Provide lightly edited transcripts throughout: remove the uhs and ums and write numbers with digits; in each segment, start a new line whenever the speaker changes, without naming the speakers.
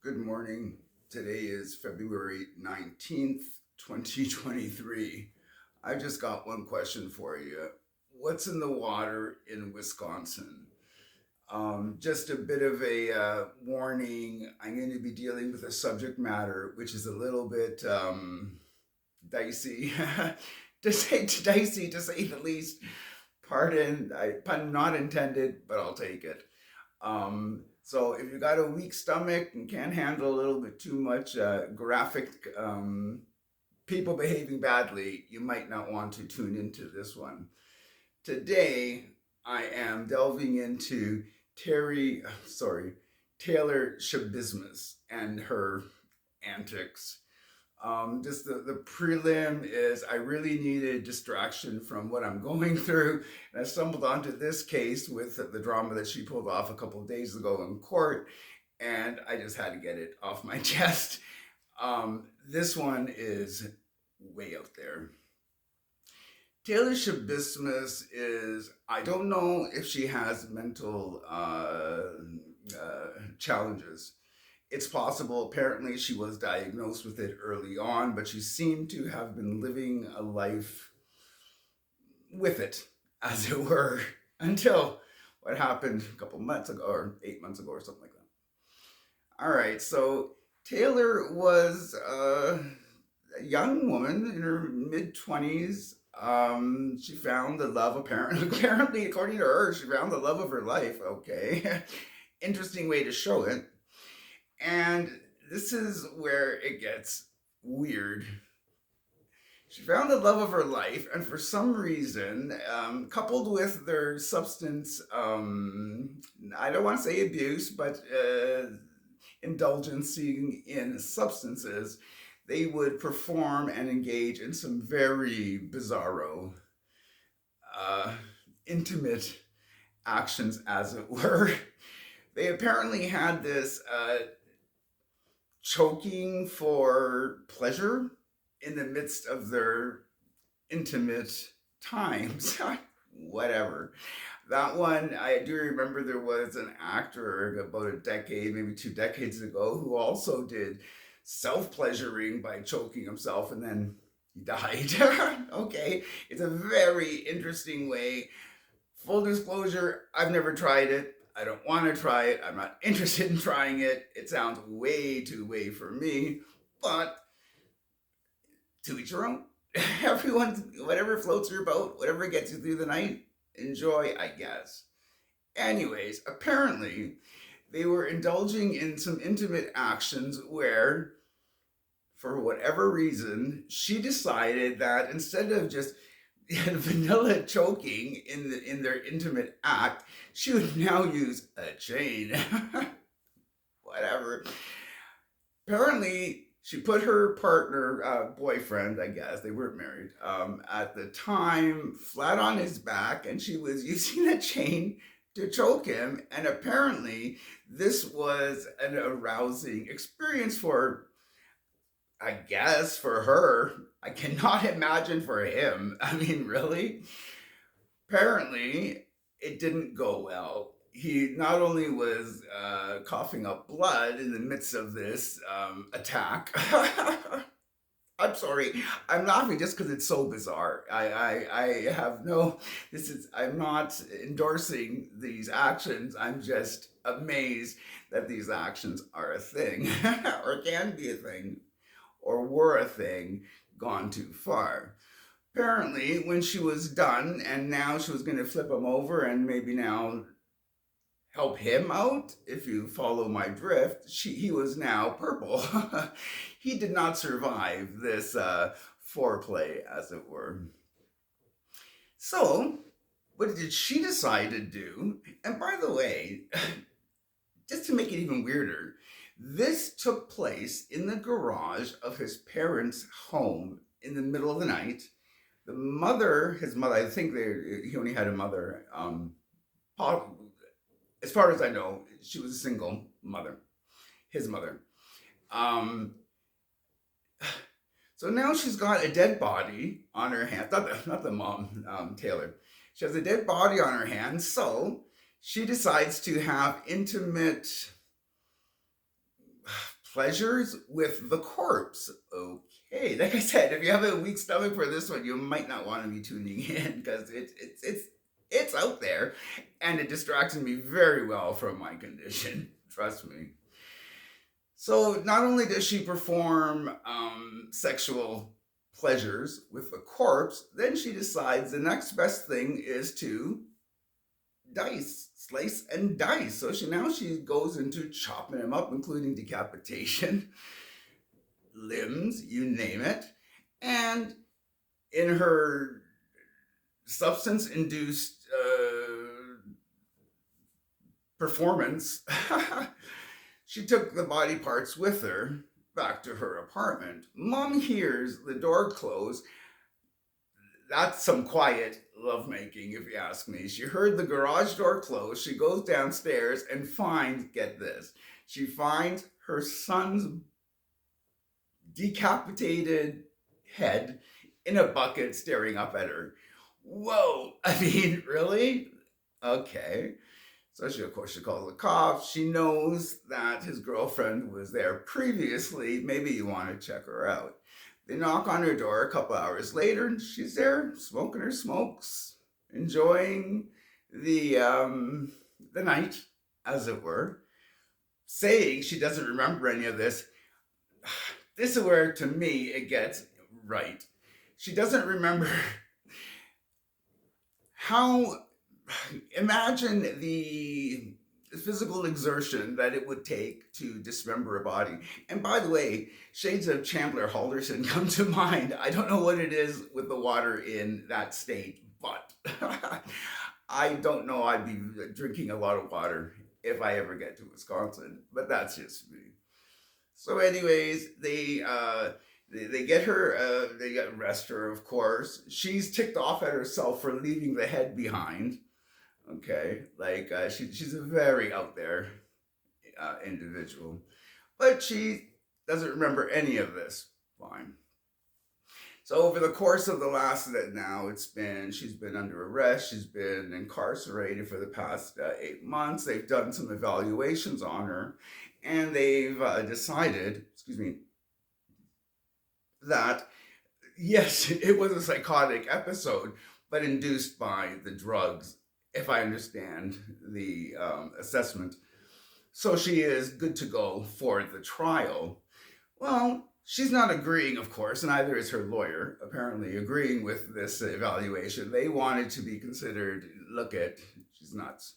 Good morning. Today is February 19th, 2023. I just got one question for you. What's in the water in Wisconsin? Just a bit of a warning. I'm going to be dealing with a subject matter which is a little bit dicey, dicey to say the least. Pun not intended, but I'll take it. So if you got a weak stomach and can't handle a little bit too much graphic people behaving badly, you might not want to tune into this one. Today, I am delving into Taylor Schabusiness and her antics. Just the prelim is I really needed distraction from what I'm going through. And I stumbled onto this case with the drama that she pulled off a couple of days ago in court. And I just had to get it off my chest. This one is way out there. Taylor Shabismus is, I don't know if she has mental challenges. It's possible. Apparently, she was diagnosed with it early on, but she seemed to have been living a life with it, as it were, until what happened a couple months ago, or 8 months ago, or something like that. All right, so Taylor was a young woman in her mid 20s. She found the love, apparently, according to her, she found the love of her life. Okay. Interesting way to show it. And this is where it gets weird. She found the love of her life, and for some reason, coupled with their substance, I don't want to say abuse, but indulgence in substances, they would perform and engage in some very bizarro, uh, intimate actions, as it were. They apparently had this choking for pleasure in the midst of their intimate times. Whatever. That one, I do remember there was an actor about a decade, maybe 2 decades ago, who also did self pleasuring by choking himself and then he died. Okay. It's a very interesting way. Full disclosure, I've never tried it. I don't want to try it. I'm not interested in trying it. It sounds way too way for me, but to each your own. Everyone, whatever floats your boat, whatever gets you through the night, enjoy, I guess. Anyways, apparently they were indulging in some intimate actions where, for whatever reason, she decided that instead of just vanilla choking in their intimate act, she would now use a chain. Whatever. Apparently, she put her partner, boyfriend, I guess, they weren't married, at the time, flat on his back, and she was using a chain to choke him. And apparently, this was an arousing experience for, I guess, for her. I cannot imagine for him. I mean, really? Apparently, it didn't go well. He not only was coughing up blood in the midst of this attack. I'm sorry. I'm laughing just because it's so bizarre. I have no. This is. I'm not endorsing these actions. I'm just amazed that these actions are a thing, or can be a thing, or were a thing gone too far. Apparently, when she was done, and now she was going to flip him over and maybe now help him out, if you follow my drift, he was now purple. He did not survive this foreplay, as it were. So, what did she decide to do? And by the way, just to make it even weirder, this took place in the garage of his parents' home in the middle of the night. His mother, I think he only had a mother. As far as I know, she was a single mother, his mother. Um, so now she's got a dead body on her hands. Not the mom, Taylor. She has a dead body on her hands. So she decides to have intimate pleasures with the corpse. Okay, like I said, if you have a weak stomach for this one, you might not want to be tuning in because it's out there, and it distracts me very well from my condition. Trust me. So not only does she perform sexual pleasures with the corpse, then she decides the next best thing is to slice and dice. So she goes into chopping him up, including decapitation, limbs, you name it. And in her substance induced performance, she took the body parts with her back to her apartment. Mom hears the door close. That's some quiet lovemaking, if you ask me. She heard the garage door close. She goes downstairs and finds, get this, she finds her son's decapitated head in a bucket staring up at her. Whoa, I mean, really? Okay. So of course, she calls the cops. She knows that his girlfriend was there previously. Maybe you want to check her out. They knock on her door a couple hours later, and she's there smoking her smokes, enjoying the night, as it were, saying she doesn't remember any of this. This is where, to me, it gets right. She doesn't remember how. Imagine the physical exertion that it would take to dismember a body. And by the way, shades of Chandler Halderson come to mind. I don't know what it is with the water in that state, but I don't know. I'd be drinking a lot of water if I ever get to Wisconsin, but that's just me. So, anyways, they get her. They arrest her, of course. She's ticked off at herself for leaving the head behind. Okay, like she's a very out there individual, but she doesn't remember any of this. Fine. So over the course of the last now, she's been under arrest. She's been incarcerated for the past 8 months. They've done some evaluations on her, and they've decided, excuse me, that yes, it was a psychotic episode, but induced by the drugs, if I understand the assessment. So she is good to go for the trial. Well, she's not agreeing, of course, and neither is her lawyer, apparently, agreeing with this evaluation. They wanted to be considered, look at, she's nuts.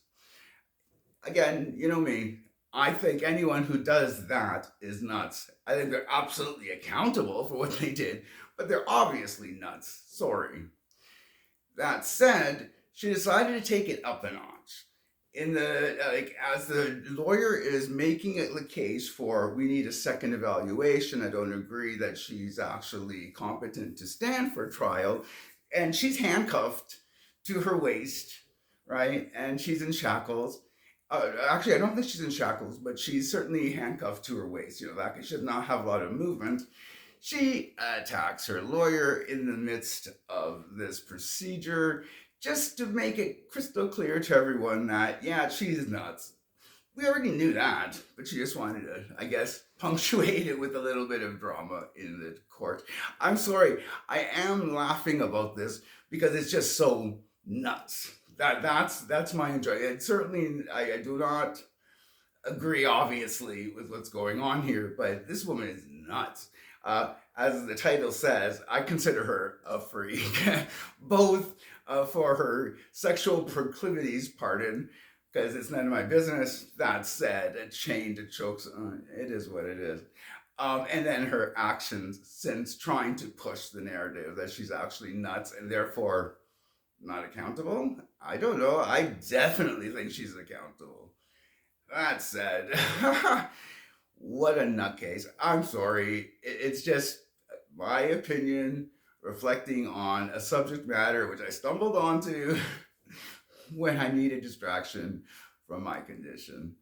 Again, you know me. I think anyone who does that is nuts. I think they're absolutely accountable for what they did, but they're obviously nuts. Sorry. That said, she decided to take it up a notch. As the lawyer is making it the case for we need a second evaluation. I don't agree that she's actually competent to stand for trial, and she's handcuffed to her waist, right? And she's in shackles. Actually, I don't think she's in shackles, but she's certainly handcuffed to her waist. You know, that she does not have a lot of movement. She attacks her lawyer in the midst of this procedure just to make it crystal clear to everyone that, yeah, she's nuts. We already knew that, but she just wanted to, I guess, punctuate it with a little bit of drama in the court. I'm sorry, I am laughing about this because it's just so nuts. That's my enjoyment. Certainly, I do not agree, obviously, with what's going on here, but this woman is nuts. As the title says, I consider her a freak, both for her sexual proclivities, pardon, because it's none of my business. That said, a chain to chokes on, it is what it is. And then her actions since trying to push the narrative that she's actually nuts and therefore not accountable. I don't know. I definitely think she's accountable. That said, what a nutcase. I'm sorry. It's just my opinion reflecting on a subject matter which I stumbled onto when I needed distraction from my condition.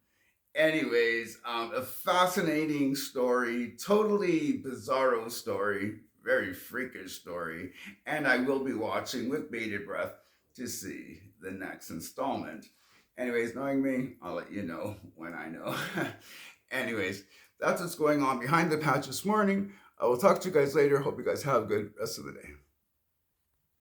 Anyways, a fascinating story, totally bizarro story, very freakish story, and I will be watching with bated breath to see the next installment. Anyways, knowing me, I'll let you know when I know. Anyways, that's what's going on behind the patch this morning. I will talk to you guys later. Hope you guys have a good rest of the day.